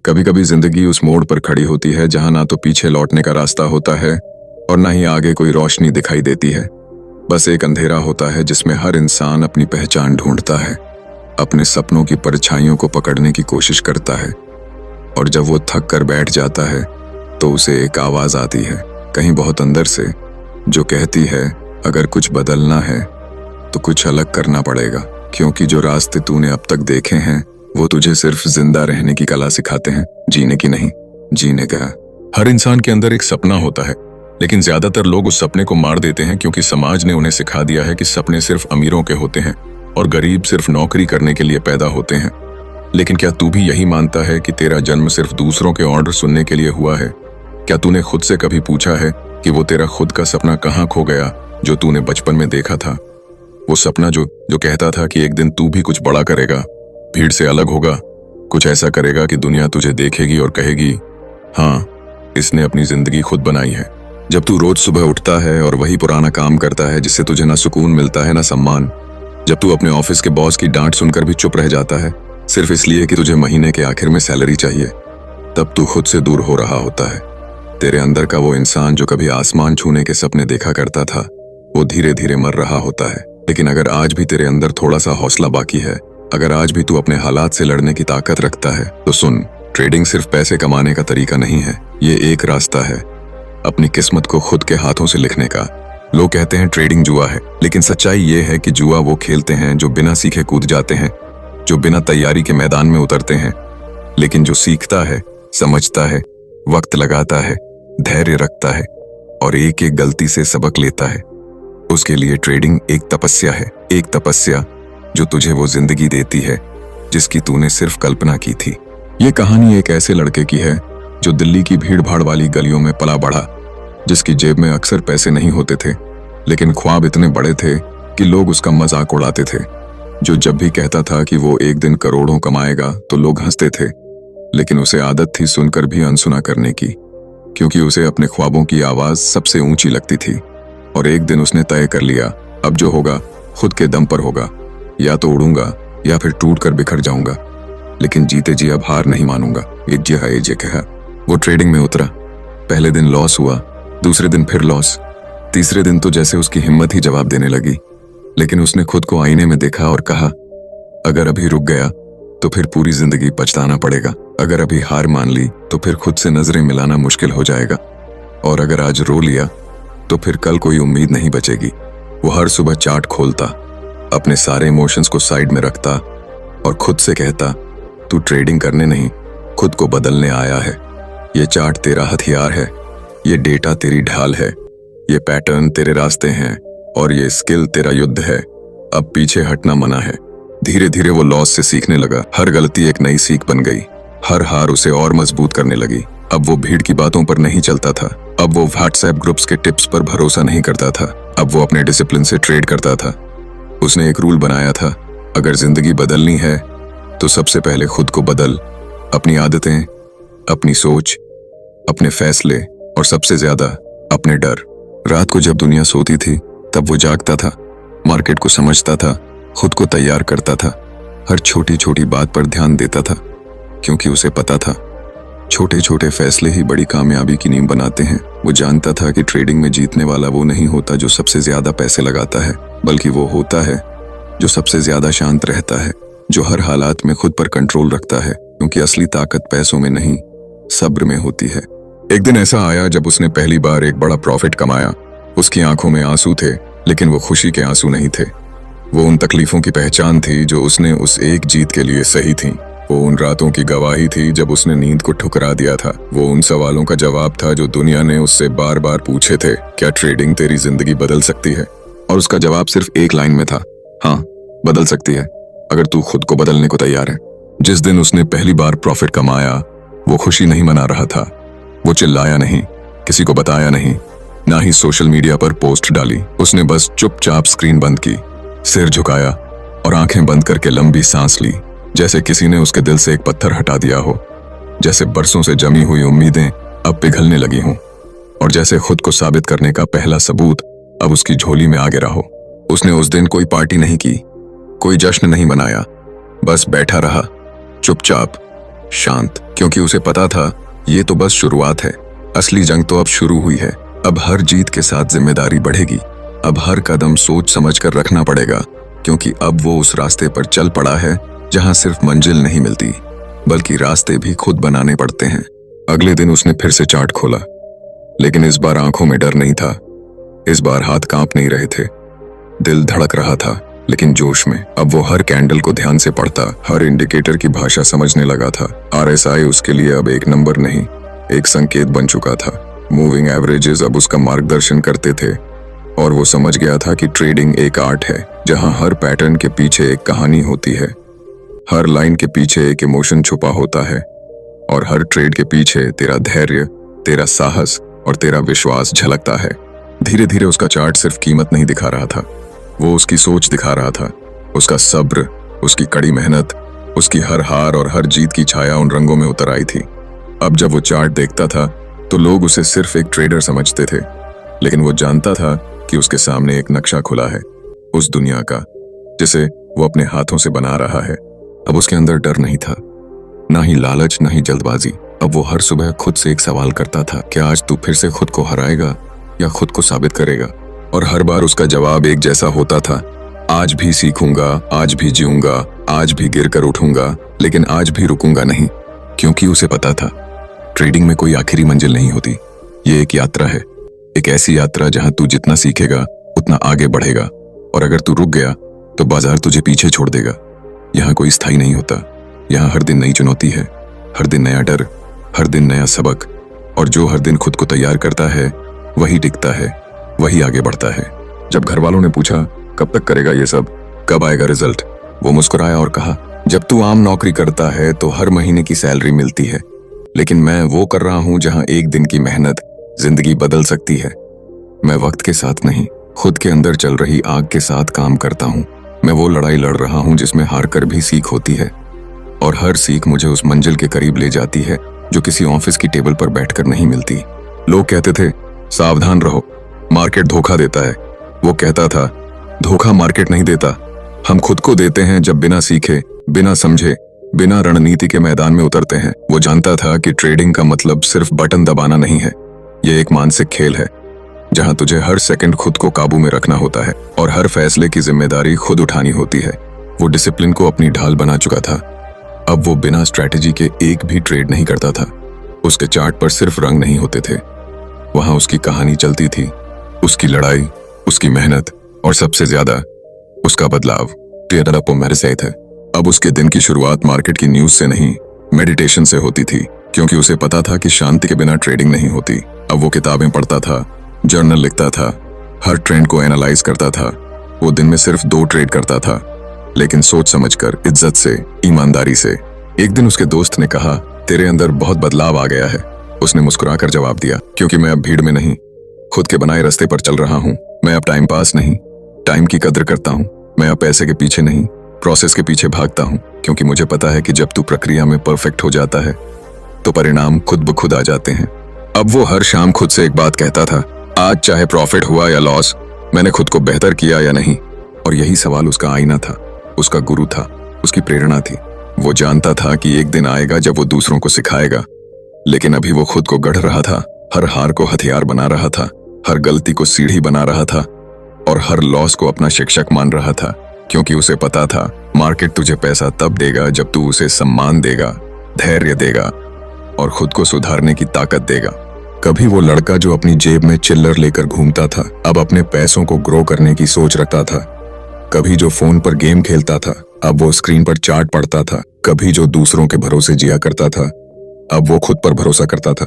कभी कभी जिंदगी उस मोड़ पर खड़ी होती है जहां ना तो पीछे लौटने का रास्ता होता है और ना ही आगे कोई रोशनी दिखाई देती है। बस एक अंधेरा होता है जिसमें हर इंसान अपनी पहचान ढूंढता है, अपने सपनों की परछाइयों को पकड़ने की कोशिश करता है। और जब वो थक कर बैठ जाता है तो उसे एक आवाज आती है कहीं बहुत अंदर से, जो कहती है अगर कुछ बदलना है तो कुछ अलग करना पड़ेगा, क्योंकि जो रास्ते तूने अब तक देखे हैं वो तुझे सिर्फ जिंदा रहने की कला सिखाते हैं, जीने की नहीं। जीने का हर इंसान के अंदर एक सपना होता है, लेकिन ज्यादातर लोग उस सपने को मार देते हैं क्योंकि समाज ने उन्हें सिखा दिया है कि सपने सिर्फ अमीरों के होते हैं और गरीब सिर्फ नौकरी करने के लिए पैदा होते हैं। लेकिन क्या तू भी यही मानता है कि तेरा जन्म सिर्फ दूसरों के ऑर्डर सुनने के लिए हुआ है? क्या तूने खुद से कभी पूछा है कि वो तेरा खुद का सपना कहाँ खो गया जो तूने बचपन में देखा था? वो सपना जो कहता था कि एक दिन तू भी कुछ बड़ा करेगा, भीड़ से अलग होगा, कुछ ऐसा करेगा कि दुनिया तुझे देखेगी और कहेगी हाँ, इसने अपनी जिंदगी खुद बनाई है। जब तू रोज सुबह उठता है और वही पुराना काम करता है जिससे तुझे ना सुकून मिलता है ना सम्मान, जब तू अपने ऑफिस के बॉस की डांट सुनकर भी चुप रह जाता है सिर्फ इसलिए कि तुझे महीने के आखिर में सैलरी चाहिए, तब तू खुद से दूर हो रहा होता है। तेरे अंदर का वो इंसान जो कभी आसमान छूने के सपने देखा करता था, वो धीरे धीरे मर रहा होता है। लेकिन अगर आज भी तेरे अंदर थोड़ा सा हौसला बाकी है, अगर आज भी तू अपने हालात से लड़ने की ताकत रखता है, तो सुन, ट्रेडिंग सिर्फ पैसे कमाने का तरीका नहीं है, ये एक रास्ता है अपनी किस्मत को खुद के हाथों से लिखने का। लोग कहते हैं ट्रेडिंग जुआ है, लेकिन सच्चाई ये है कि जुआ वो खेलते हैं जो बिना सीखे कूद जाते हैं, जो बिना तैयारी के मैदान में उतरते हैं। लेकिन जो सीखता है, समझता है, वक्त लगाता है, धैर्य रखता है और एक एक गलती से सबक लेता है, उसके लिए ट्रेडिंग एक तपस्या है। एक तपस्या जो तुझे वो जिंदगी देती है जिसकी तूने सिर्फ कल्पना की थी। ये कहानी एक ऐसे लड़के की है जो दिल्ली की भीड़ भाड़ वाली गलियों में पला बढ़ा, जिसकी जेब में अक्सर पैसे नहीं होते थे, लेकिन ख्वाब इतने बड़े थे कि लोग उसका मजाक उड़ाते थे। जो जब भी कहता था कि वो एक दिन करोड़ों कमाएगा तो लोग हंसते थे, लेकिन उसे आदत थी सुनकर भी अनसुना करने की, क्योंकि उसे अपने ख्वाबों की आवाज सबसे ऊंची लगती थी। और एक दिन उसने तय कर लिया, अब जो होगा खुद के दम पर होगा, या तो उड़ूंगा या फिर टूट कर बिखर जाऊंगा, लेकिन जीते जी अब हार नहीं मानूंगा। एक जे कहा। वो ट्रेडिंग में उतरा। पहले दिन लॉस हुआ, दूसरे दिन फिर लॉस, तीसरे दिन तो जैसे उसकी हिम्मत ही जवाब देने लगी। लेकिन उसने खुद को आईने में देखा और कहा, अगर अभी रुक गया तो फिर पूरी जिंदगी पछताना पड़ेगा, अगर अभी हार मान ली तो फिर खुद से नजरें मिलाना मुश्किल हो जाएगा, और अगर आज रो लिया तो फिर कल कोई उम्मीद नहीं बचेगी। वो हर सुबह चार्ट खोलता, अपने सारे इमोशंस को साइड में रखता और खुद से कहता, तू ट्रेडिंग करने नहीं, खुद को बदलने आया है। ये चार्ट तेरा हथियार है, ये डेटा तेरी ढाल है, ये पैटर्न तेरे रास्ते हैं और ये स्किल तेरा युद्ध है। अब पीछे हटना मना है। धीरे धीरे वो लॉस से सीखने लगा। हर गलती एक नई सीख बन गई, हर हार उसे और मजबूत करने लगी। अब वो भीड़ की बातों पर नहीं चलता था, अब वो व्हाट्सएप ग्रुप्स के टिप्स पर भरोसा नहीं करता था, अब वो अपने डिसिप्लिन से ट्रेड करता था। उसने एक रूल बनाया था, अगर जिंदगी बदलनी है तो सबसे पहले खुद को बदल, अपनी आदतें, अपनी सोच, अपने फैसले और सबसे ज्यादा अपने डर। रात को जब दुनिया सोती थी तब वो जागता था, मार्केट को समझता था, खुद को तैयार करता था, हर छोटी छोटी बात पर ध्यान देता था, क्योंकि उसे पता था छोटे छोटे फैसले ही बड़ी कामयाबी की नींव बनाते हैं। वो जानता था कि ट्रेडिंग में जीतने वाला वो नहीं होता जो सबसे ज्यादा पैसे लगाता है, बल्कि वो होता है जो सबसे ज्यादा शांत रहता है, जो हर हालात में खुद पर कंट्रोल रखता है, क्योंकि असली ताकत पैसों में नहीं, सब्र में होती है। एक दिन ऐसा आया जब उसने पहली बार एक बड़ा प्रॉफिट कमाया। उसकी आंखों में आंसू थे, लेकिन वो खुशी के आंसू नहीं थे। वो उन तकलीफों की पहचान थी जो उसने उस एक जीत के लिए सही थी। वो उन रातों की गवाही थी जब उसने नींद को ठुकरा दिया था। वो उन सवालों का जवाब था जो दुनिया ने उससे बार बार पूछे थे, क्या ट्रेडिंग तेरी जिंदगी बदल सकती है? और उसका जवाब सिर्फ एक लाइन में था, हाँ, बदल सकती है, अगर तू खुद को बदलने को तैयार है। जिस दिन उसने पहली बार प्रॉफिट कमाया, वो खुशी नहीं मना रहा था। वो चिल्लाया नहीं, किसी को बताया नहीं, ना ही सोशल मीडिया पर पोस्ट डाली। उसने बस चुपचाप स्क्रीन बंद की, सिर झुकाया और आंखें बंद करके लंबी सांस ली, जैसे किसी ने उसके दिल से एक पत्थर हटा दिया हो, जैसे बरसों से जमी हुई उम्मीदें अब पिघलने लगी हों, और जैसे खुद को साबित करने का पहला सबूत अब उसकी झोली में आ गिरा हो। उसने उस दिन कोई पार्टी नहीं की, कोई जश्न नहीं मनाया, बस बैठा रहा, चुपचाप, शांत। क्योंकि उसे पता था ये तो बस शुरुआत है, असली जंग तो अब शुरू हुई है। अब हर जीत के साथ जिम्मेदारी बढ़ेगी। अब हर कदम सोच समझ कर रखना पड़ेगा, क्योंकि अब वो उस रास्ते पर चल पड़ा है जहां सिर्फ मंजिल नहीं मिलती बल्कि रास्ते भी खुद बनाने पड़ते हैं। अगले दिन उसने फिर से चार्ट खोला, लेकिन इस बार आंखों में डर नहीं था। इस बार हाथ कांप नहीं रहे थे, दिल धड़क रहा था, लेकिन जोश में। अब वो हर कैंडल को ध्यान से पढ़ता, हर इंडिकेटर की भाषा समझने लगा था। RSI उसके लिए अब एक नंबर नहीं, एक संकेत बन चुका था। मूविंग एवरेजेस अब उसका मार्गदर्शन करते थे, और वो समझ गया था कि ट्रेडिंग एक आर्ट है जहां हर पैटर्न के पीछे एक कहानी होती है, हर लाइन के पीछे एक इमोशन छुपा होता है, और हर ट्रेड के पीछे तेरा धैर्य, तेरा साहस और तेरा विश्वास झलकता है। धीरे धीरे उसका चार्ट सिर्फ कीमत नहीं दिखा रहा था, वो उसकी सोच दिखा रहा था, उसका सब्र, उसकी कड़ी मेहनत, उसकी हर हार और हर जीत की छाया उन रंगों में उतर आई थी। अब जब वो चार्ट देखता था तो लोग उसे सिर्फ एक ट्रेडर समझते थे, लेकिन वो जानता था कि उसके सामने एक नक्शा खुला है उस दुनिया का जिसे वो अपने हाथों से बना रहा है। अब उसके अंदर डर नहीं था, ना ही लालच, ना ही जल्दबाजी। अब वो हर सुबह खुद से एक सवाल करता था, क्या आज तू फिर से खुद को हराएगा या खुद को साबित करेगा? और हर बार उसका जवाब एक जैसा होता था, आज भी सीखूंगा, आज भी जीऊंगा, आज भी गिर कर उठूंगा, लेकिन आज भी रुकूंगा नहीं। क्योंकि उसे पता था ट्रेडिंग में कोई आखिरी मंजिल नहीं होती, ये एक यात्रा है, एक ऐसी यात्रा जहां तू जितना सीखेगा उतना आगे बढ़ेगा, और अगर तू रुक गया तो बाजार तुझे पीछे छोड़ देगा। यहाँ कोई स्थायी नहीं होता, यहाँ हर दिन नई चुनौती है, हर दिन नया डर, हर दिन नया सबक, और जो हर दिन खुद को तैयार करता है वही टिकता है, वही आगे बढ़ता है। जब घर वालों ने पूछा कब तक करेगा ये सब, कब आएगा रिजल्ट, वो मुस्कुराया और कहा, जब तू आम नौकरी करता है तो हर महीने की सैलरी मिलती है, लेकिन मैं वो कर रहा हूं जहां एक दिन की मेहनत जिंदगी बदल सकती है। मैं वक्त के साथ नहीं, खुद के अंदर चल रही आग के साथ काम करता हूं। मैं वो लड़ाई लड़ रहा हूं जिसमें हार कर भी सीख होती है, और हर सीख मुझे उस मंजिल के करीब ले जाती है जो किसी ऑफिस की टेबल पर बैठकर नहीं मिलती। लोग कहते थे सावधान रहो, मार्केट धोखा देता है। वो कहता था धोखा मार्केट नहीं देता, हम खुद को देते हैं जब बिना सीखे, बिना समझे, बिना रणनीति के मैदान में उतरते हैं। वो जानता था कि ट्रेडिंग का मतलब सिर्फ बटन दबाना नहीं है, ये एक मानसिक खेल है जहां तुझे हर सेकंड खुद को काबू में रखना होता है और हर फैसले की जिम्मेदारी खुद उठानी होती है। वो डिसिप्लिन को अपनी ढाल बना चुका था। अब वो बिना स्ट्रैटेजी के एक भी ट्रेड नहीं करता था। उसके चार्ट पर सिर्फ रंग नहीं होते थे, वहां उसकी कहानी चलती थी, उसकी लड़ाई, उसकी मेहनत और सबसे ज्यादा उसका बदलाव। अब उसके दिन की शुरुआत मार्केट की न्यूज से नहीं, मेडिटेशन से होती थी, क्योंकि उसे पता था कि शांति के बिना ट्रेडिंग नहीं होती। अब वो किताबें पढ़ता था, जर्नल लिखता था, हर ट्रेंड को एनालाइज करता था। वो दिन में सिर्फ 2 ट्रेड करता था, लेकिन सोच समझकर, इज्जत से, ईमानदारी से। एक दिन उसके दोस्त ने कहा, तेरे अंदर बहुत बदलाव आ गया है। उसने मुस्कुराकर जवाब दिया, क्योंकि मैं अब भीड़ में नहीं, खुद के बनाए रास्ते पर चल रहा हूँ। मैं अब टाइम पास नहीं, टाइम की कदर करता हूँ। मैं अब पैसे के पीछे नहीं, प्रोसेस के पीछे भागता हूँ, क्योंकि मुझे पता है कि जब तू प्रक्रिया में परफेक्ट हो जाता है तो परिणाम खुद ब खुद आ जाते हैं। अब वो हर शाम खुद से एक बात कहता था, आज चाहे प्रॉफिट हुआ या लॉस, मैंने खुद को बेहतर किया या नहीं। और यही सवाल उसका आईना था, उसका गुरु था, उसकी प्रेरणा थी। वो जानता था कि एक दिन आएगा जब वो दूसरों को सिखाएगा, लेकिन अभी वो खुद को गढ़ रहा था। हर हार को हथियार बना रहा था, हर गलती को सीढ़ी बना रहा था, और हर लॉस को अपना शिक्षक मान रहा था, क्योंकि उसे पता था मार्केट तुझे पैसा तब देगा जब तू उसे सम्मान देगा, धैर्य देगा और खुद को सुधारने की ताकत देगा। कभी वो लड़का जो अपनी जेब में चिल्लर लेकर घूमता था, अब अपने पैसों को ग्रो करने की सोच रखता था। कभी जो फोन पर गेम खेलता था, अब वो स्क्रीन पर चार्ट पढ़ता था। कभी जो दूसरों के भरोसे जिया करता था, अब वो खुद पर भरोसा करता था,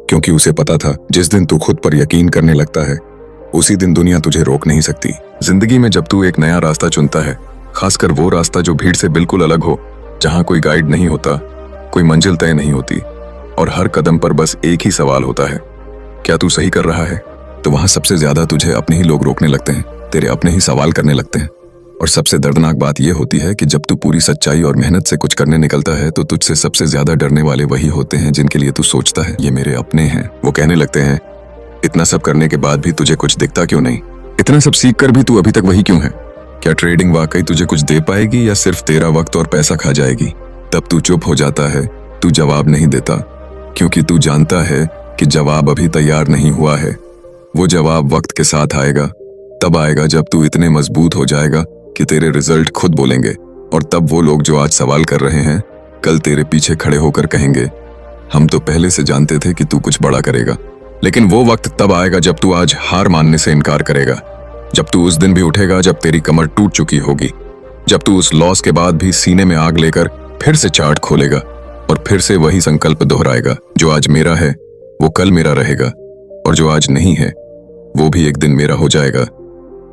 क्योंकि उसे पता था जिस दिन तू खुद पर यकीन करने लगता है उसी दिन दुनिया तुझे रोक नहीं सकती। जिंदगी में जब तू एक नया रास्ता चुनता है, खासकर वो रास्ता जो भीड़ से बिल्कुल अलग हो, जहां कोई गाइड नहीं होता, कोई मंजिल तय नहीं होती, और हर कदम पर बस एक ही सवाल होता है, क्या तू सही कर रहा है? तो वहां सबसे ज्यादा तुझे अपने ही लोग रोकने लगते हैं, तेरे अपने ही सवाल करने लगते हैं। और सबसे दर्दनाक बात यह होती है कि जब तू पूरी सच्चाई और मेहनत से कुछ करने निकलता है तो तुझसे सबसे ज्यादा डरने वाले वही होते हैं जिनके लिए तू सोचता है ये मेरे अपने हैं। वो कहने लगते हैं, इतना सब करने के बाद भी तुझे कुछ दिखता क्यों नहीं? इतना सब सीख कर भी तू अभी तक वही क्यों है? क्या ट्रेडिंग वाकई तुझे कुछ दे पाएगी या सिर्फ तेरा वक्त और पैसा खा जाएगी? तब तू चुप हो जाता है, तू जवाब नहीं देता क्योंकि तू जानता है कि जवाब अभी तैयार नहीं हुआ है। वो जवाब वक्त के साथ आएगा, तब आएगा जब तू इतने मजबूत हो जाएगा कि तेरे रिजल्ट खुद बोलेंगे। और तब वो लोग जो आज सवाल कर रहे हैं कल तेरे पीछे खड़े होकर कहेंगे, हम तो पहले से जानते थे कि तू कुछ बड़ा करेगा। लेकिन वो वक्त तब आएगा जब तू आज हार मानने से इनकार करेगा, जब तू उस दिन भी उठेगा जब तेरी कमर टूट चुकी होगी, जब तू उस लॉस के बाद भी सीने में आग लेकर फिर से चार्ट खोलेगा और फिर से वही संकल्प दोहराएगा, जो आज मेरा है वो कल मेरा रहेगा और जो आज नहीं है वो भी एक दिन मेरा हो जाएगा।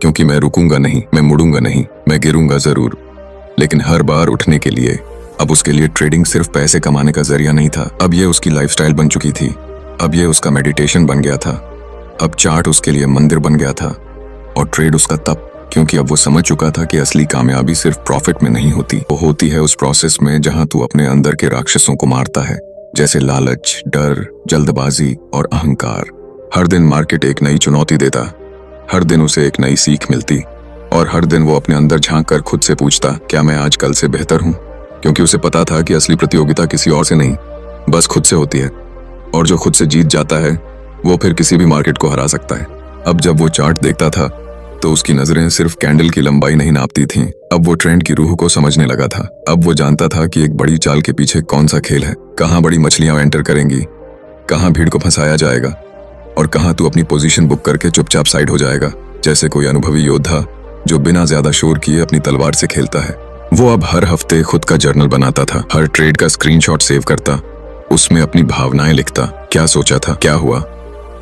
क्योंकि मैं रुकूंगा नहीं, मैं मुड़ूंगा नहीं, मैं गिरूंगा जरूर, लेकिन हर बार उठने के लिए। अब उसके लिए ट्रेडिंग सिर्फ पैसे कमाने का जरिया नहीं था, अब ये उसकी लाइफस्टाइल बन चुकी थी। अब ये उसका मेडिटेशन बन गया था। अब चार्ट उसके लिए मंदिर बन गया था और ट्रेड उसका तप, क्योंकि अब वो समझ चुका था कि असली कामयाबी सिर्फ प्रॉफिट में नहीं होती, वो होती है उस प्रोसेस में जहां तू अपने अंदर के राक्षसों को मारता है, जैसे लालच, डर, जल्दबाजी और अहंकार। हर दिन मार्केट एक नई चुनौती देता, हर दिन उसे एक नई सीख मिलती और हर दिन वो अपने अंदर झांक कर खुद से पूछता, क्या मैं आज कल से बेहतर हूँ? क्योंकि उसे पता था कि असली प्रतियोगिता किसी और से नहीं, बस खुद से होती है, और जो खुद से जीत जाता है वो फिर किसी भी मार्केट को हरा सकता है। अब जब वो चार्ट देखता था तो उसकी नजरें सिर्फ कैंडल की लंबाई नहीं नापती थीं, अब वो ट्रेंड की रूह को समझने लगा था। अब वो जानता था कि एक बड़ी चाल के पीछे कौन सा खेल है, कहाँ बड़ी मछलियां एंटर करेंगी, कहाँ भीड़ को फंसाया जाएगा और कहाँ तू अपनी पोजीशन बुक करके चुपचाप साइड हो जाएगा, जैसे कोई अनुभवी योद्धा जो बिना ज्यादा शोर किए अपनी तलवार से खेलता है। वो अब हर हफ्ते खुद का जर्नल बनाता था, हर ट्रेड का स्क्रीनशॉट सेव करता, उसमें अपनी भावनाएं लिखता, क्या सोचा था, क्या हुआ,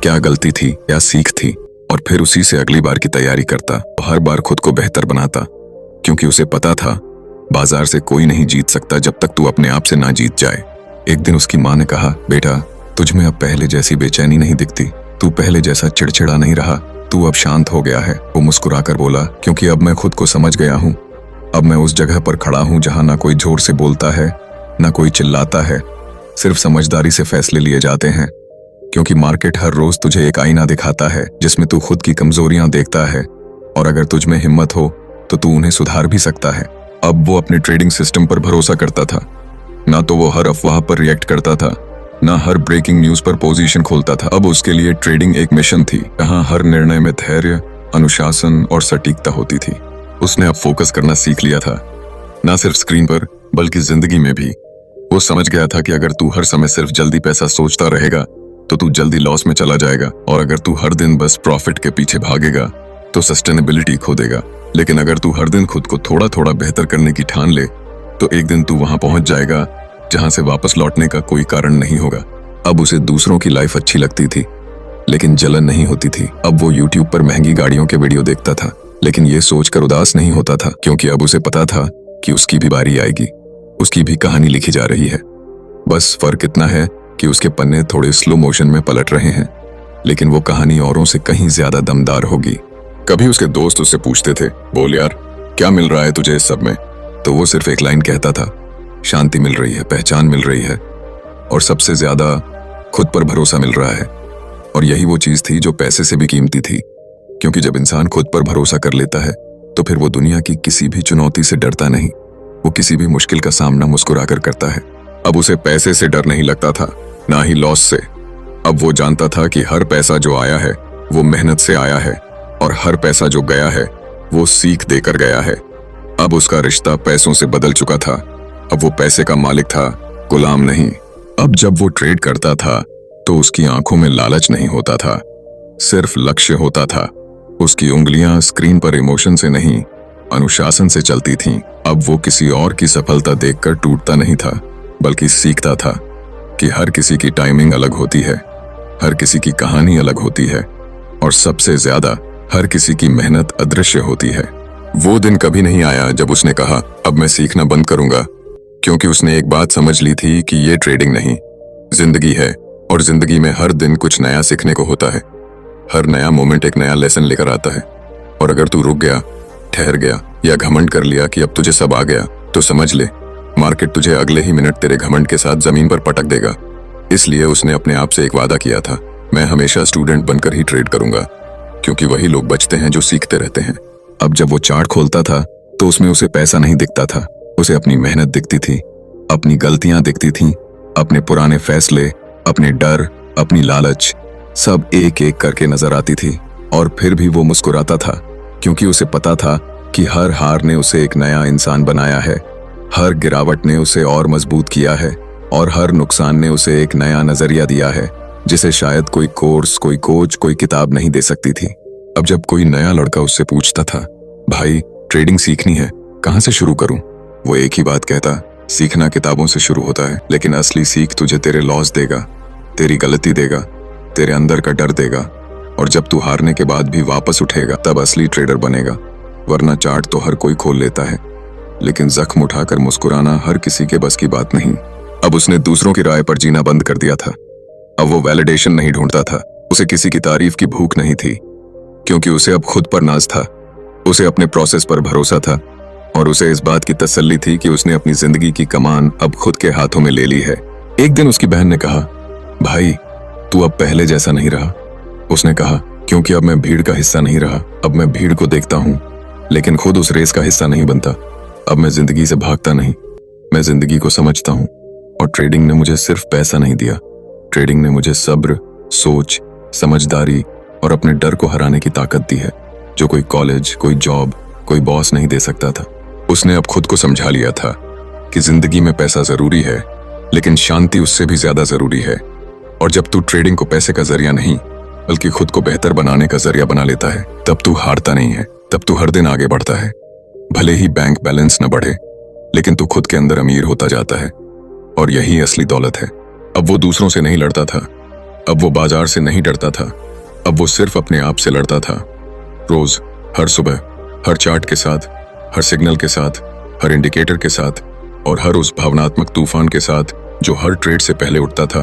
क्या गलती थी, क्या सीख थी, और फिर उसी से अगली बार की तैयारी करता। हर बार खुद को बेहतर बनाता, क्योंकि उसे पता था बाजार से कोई नहीं जीत सकता जब तक तू अपने आप से ना जीत जाए। एक दिन उसकी माँ ने कहा, बेटा तुझमें अब पहले जैसी बेचैनी नहीं दिखती, तू पहले जैसा चिड़चिड़ा नहीं रहा, तू अब शांत हो गया है। वो मुस्कुराकर बोला, क्योंकि अब मैं खुद को समझ गया हूँ, अब मैं उस जगह पर खड़ा हूँ जहाँ ना कोई जोर से बोलता है, ना कोई चिल्लाता है, सिर्फ समझदारी से फैसले लिए जाते हैं। क्योंकि मार्केट हर रोज तुझे एक आईना दिखाता है जिसमें तू खुद की कमजोरियां देखता है, और अगर तुझ में हिम्मत हो तो तू उन्हें सुधार भी सकता है। अब वो अपने ट्रेडिंग सिस्टम पर भरोसा करता था, ना तो वो हर अफवाह पर रिएक्ट करता था, ना हर ब्रेकिंग न्यूज पर पोजीशन खोलता था। अब उसके लिए ट्रेडिंग एक मिशन थी, जहां हर निर्णय में धैर्य, अनुशासन और सटीकता होती थी। उसने अब फोकस करना सीख लिया था, ना सिर्फ स्क्रीन पर बल्कि जिंदगी में भी। वो समझ गया था कि अगर तू हर समय सिर्फ जल्दी पैसा सोचता रहेगा तो तू जल्दी लॉस में चला जाएगा, और अगर तू हर दिन बस प्रॉफिट के पीछे भागेगा तो सस्टेनेबिलिटी खो देगा। लेकिन अगर तू हर दिन खुद को थोड़ा थोड़ा बेहतर करने की ठान ले तो एक दिन तू वहां पहुंच जाएगा जहां से वापस लौटने का कोई कारण नहीं होगा। अब उसे दूसरों की लाइफ अच्छी लगती थी लेकिन जलन नहीं होती थी। अब वो यूट्यूब पर महंगी गाड़ियों के वीडियो देखता था, लेकिन ये सोचकर उदास नहीं होता था, क्योंकि अब उसे पता था कि उसकी भी बारी आएगी, उसकी भी कहानी लिखी जा रही है। बस फर्क इतना है कि उसके पन्ने थोड़े स्लो मोशन में पलट रहे हैं, लेकिन वो कहानी औरों से कहीं ज्यादा दमदार होगी। कभी उसके दोस्त उससे पूछते थे, बोल यार क्या मिल रहा है तुझे इस सब में? तो वो सिर्फ एक लाइन कहता था, शांति मिल रही है, पहचान मिल रही है, और सबसे ज्यादा खुद पर भरोसा मिल रहा है। और यही वो चीज थी जो पैसे से भी कीमती थी, क्योंकि जब इंसान खुद पर भरोसा कर लेता है तो फिर वो दुनिया की किसी भी चुनौती से डरता नहीं, वो किसी भी मुश्किल का सामना मुस्कुराकर करता है। अब उसे पैसे से डर नहीं लगता था, ना ही लॉस से। अब वो जानता था कि हर पैसा जो आया है वो मेहनत से आया है, और हर पैसा जो गया है वो सीख देकर गया है। अब उसका रिश्ता पैसों से बदल चुका था, अब वो पैसे का मालिक था, गुलाम नहीं। अब जब वो ट्रेड करता था तो उसकी आंखों में लालच नहीं होता था, सिर्फ लक्ष्य होता था। उसकी उंगलियां स्क्रीन पर इमोशन से नहीं, अनुशासन से चलती थीं। अब वो किसी और की सफलता देखकर टूटता नहीं था, बल्कि सीखता था कि हर किसी की टाइमिंग अलग होती है, हर किसी की कहानी अलग होती है, और सबसे ज्यादा हर किसी की मेहनत अदृश्य होती है। वो दिन कभी नहीं आया जब उसने कहा, अब मैं सीखना बंद करूंगा, क्योंकि उसने एक बात समझ ली थी कि ये ट्रेडिंग नहीं, जिंदगी है, और जिंदगी में हर दिन कुछ नया सीखने को होता है। हर नया मोमेंट एक नया लेसन लेकर आता है, और अगर तू रुक गया, ठहर गया या घमंड कर लिया कि अब तुझे सब आ गया, तो समझ ले मार्केट तुझे अगले ही मिनट तेरे घमंड के साथ जमीन पर पटक देगा। इसलिए उसने अपने आप से एक वादा किया था, मैं हमेशा स्टूडेंट बनकर ही ट्रेड करूंगा, क्योंकि वही लोग बचते हैं जो सीखते रहते हैं। अब जब वो चार्ट खोलता था तो उसमें उसे पैसा नहीं दिखता था, उसे अपनी मेहनत दिखती थी, अपनी गलतियां दिखती थीं, अपने पुराने फैसले, अपने डर, अपनी लालच, सब एक एक करके नजर आती थी। और फिर भी वो मुस्कुराता था, क्योंकि उसे पता था कि हर हार ने उसे एक नया इंसान बनाया है, हर गिरावट ने उसे और मजबूत किया है, और हर नुकसान ने उसे एक नया नजरिया दिया है जिसे शायद कोई कोर्स, कोई कोच, कोई किताब नहीं दे सकती थी। अब जब कोई नया लड़का उससे पूछता था, भाई ट्रेडिंग सीखनी है, कहाँ से शुरू करूं? वो एक ही बात कहता, सीखना किताबों से शुरू होता है, लेकिन असली सीख तुझे तेरे लॉस देगा, तेरी गलती देगा, तेरे अंदर का डर देगा, और जब तू हारने के बाद भी वापस उठेगा तब असली ट्रेडर बनेगा। वरना चार्ट तो हर कोई खोल लेता है, लेकिन जख्म उठाकर मुस्कुराना हर किसी के बस की बात नहीं। अब उसने दूसरों की राय पर जीना बंद कर दिया था। अब वो वैलिडेशन नहीं ढूंढता था, उसे किसी की तारीफ की भूख नहीं थी, क्योंकि उसे अब खुद पर नाज था, उसे अपने प्रोसेस पर भरोसा था, और उसे इस बात की तसल्ली थी कि उसने अपनी जिंदगी की कमान अब खुद के हाथों में ले ली है। एक दिन उसकी बहन ने कहा, भाई तू अब पहले जैसा नहीं रहा। उसने कहा, क्योंकि अब मैं भीड़ का हिस्सा नहीं रहा, अब मैं भीड़ को देखता हूं, लेकिन खुद उस रेस का हिस्सा नहीं बनता। अब मैं जिंदगी से भागता नहीं, मैं जिंदगी को समझता हूं। और ट्रेडिंग ने मुझे सिर्फ पैसा नहीं दिया, ट्रेडिंग ने मुझे सब्र, सोच, समझदारी और अपने डर को हराने की ताकत दी है, जो कोई कॉलेज, कोई जॉब, कोई बॉस नहीं दे सकता था। उसने अब खुद को समझा लिया था कि जिंदगी में पैसा जरूरी है, लेकिन शांति उससे भी ज्यादा जरूरी है। और जब तू ट्रेडिंग को पैसे का जरिया नहीं बल्कि खुद को बेहतर बनाने का जरिया बना लेता है, तब तू हारता नहीं है, तब तू हर दिन आगे बढ़ता है। भले ही बैंक बैलेंस न बढ़े, लेकिन तू खुद के अंदर अमीर होता जाता है, और यही असली दौलत है। अब वो दूसरों से नहीं लड़ता था, अब वो बाजार से नहीं डरता था, अब वो सिर्फ अपने आप से लड़ता था। रोज, हर सुबह, हर चार्ट के साथ, हर सिग्नल के साथ, हर इंडिकेटर के साथ, और हर उस भावनात्मक तूफान के साथ जो हर ट्रेड से पहले उठता था।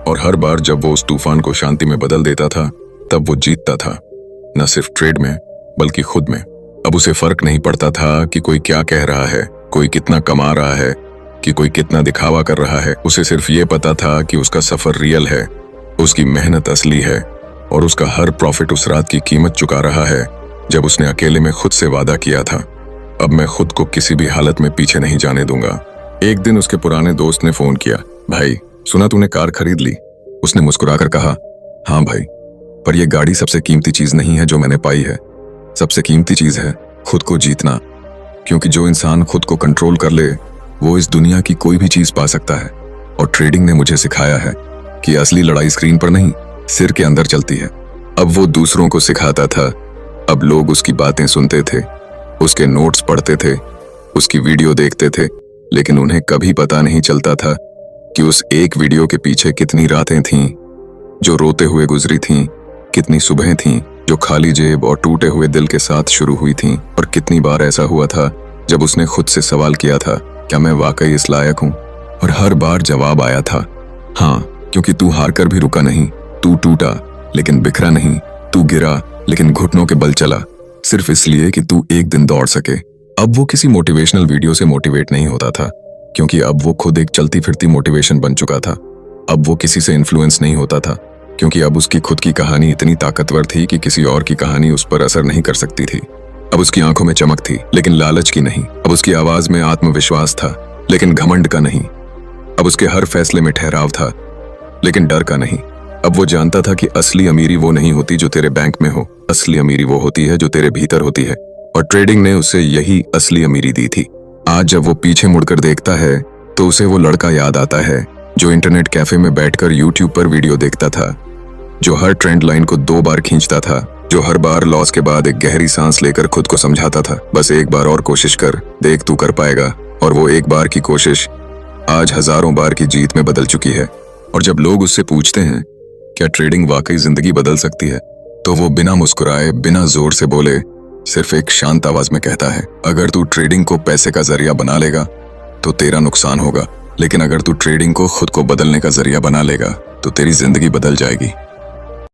और हर बार जब वो उस तूफान को शांति में बदल देता था, तब वो जीतता था, न सिर्फ ट्रेड में बल्कि खुद में। अब उसे फर्क नहीं पड़ता था कि कोई क्या कह रहा है, कोई कितना कमा रहा है, कि कोई कितना दिखावा कर रहा है। उसे सिर्फ ये पता था कि उसका सफर रियल है, उसकी मेहनत असली है, और उसका हर प्रॉफिट उस रात की कीमत चुका रहा है जब उसने अकेले में खुद से वादा किया था, अब मैं खुद को किसी भी हालत में पीछे नहीं जाने दूंगा। एक दिन उसके पुराने दोस्त ने फोन किया, भाई सुना तूने कार खरीद ली? उसने मुस्कुराकर कहा, हाँ भाई, पर यह गाड़ी सबसे कीमती चीज नहीं है जो मैंने पाई है। सबसे कीमती चीज है खुद को जीतना, क्योंकि जो इंसान खुद को कंट्रोल कर ले वो इस दुनिया की कोई भी चीज पा सकता है। और ट्रेडिंग ने मुझे सिखाया है कि असली लड़ाई स्क्रीन पर नहीं, सिर के अंदर चलती है। अब वो दूसरों को सिखाता था, अब लोग उसकी बातें सुनते थे, उसके नोट्स पढ़ते थे, उसकी वीडियो देखते थे, लेकिन उन्हें कभी पता नहीं चलता था कि उस एक वीडियो के पीछे कितनी रातें थीं जो रोते हुए गुजरी थीं, कितनी सुबहें थीं जो खाली जेब और टूटे हुए दिल के साथ शुरू हुई थीं, और कितनी बार ऐसा हुआ था जब उसने खुद से सवाल किया था, क्या मैं वाकई इस लायक हूं? और हर बार जवाब आया था, हाँ, क्योंकि तू हार कर भी रुका नहीं, तू टूटा लेकिन बिखरा नहीं, तू गिरा लेकिन घुटनों के बल चला, सिर्फ इसलिए कि तू एक दिन दौड़ सके। अब वो किसी मोटिवेशनल वीडियो से मोटिवेट नहीं होता था, क्योंकि अब वो खुद एक चलती फिरती मोटिवेशन बन चुका था। अब वो किसी से इन्फ्लुएंस नहीं होता था, क्योंकि अब उसकी खुद की कहानी इतनी ताकतवर थी कि किसी और की कहानी उस पर असर नहीं कर सकती थी। अब उसकी आंखों में चमक थी, लेकिन लालच की नहीं। अब उसकी आवाज में आत्मविश्वास था, लेकिन घमंड का नहीं। अब उसके हर फैसले में ठहराव था, लेकिन डर का नहीं। अब वो जानता था कि असली अमीरी वो नहीं होती जो तेरे बैंक में हो, असली अमीरी वो होती है जो तेरे भीतर होती है। और ट्रेडिंग ने उसे यही असली अमीरी दी थी। आज जब वो पीछे मुड़कर देखता है तो उसे वो लड़का याद आता है जो इंटरनेट कैफे में बैठकर यूट्यूब पर वीडियो देखता था, जो हर ट्रेंड लाइन को 2 बार खींचता था, जो हर बार लॉस के बाद एक गहरी सांस लेकर खुद को समझाता था, बस एक बार और कोशिश कर, देख तू कर पाएगा। और वो एक बार की कोशिश आज हजारों बार की जीत में बदल चुकी है। और जब लोग उससे पूछते हैं क्या ट्रेडिंग वाकई जिंदगी बदल सकती है, तो वो बिना मुस्कुराए, बिना जोर से बोले, सिर्फ एक शांत आवाज में कहता है, अगर तू ट्रेडिंग को पैसे का जरिया बना लेगा तो तेरा नुकसान होगा, लेकिन अगर तू ट्रेडिंग को खुद को बदलने का जरिया बना लेगा तो तेरी जिंदगी बदल जाएगी।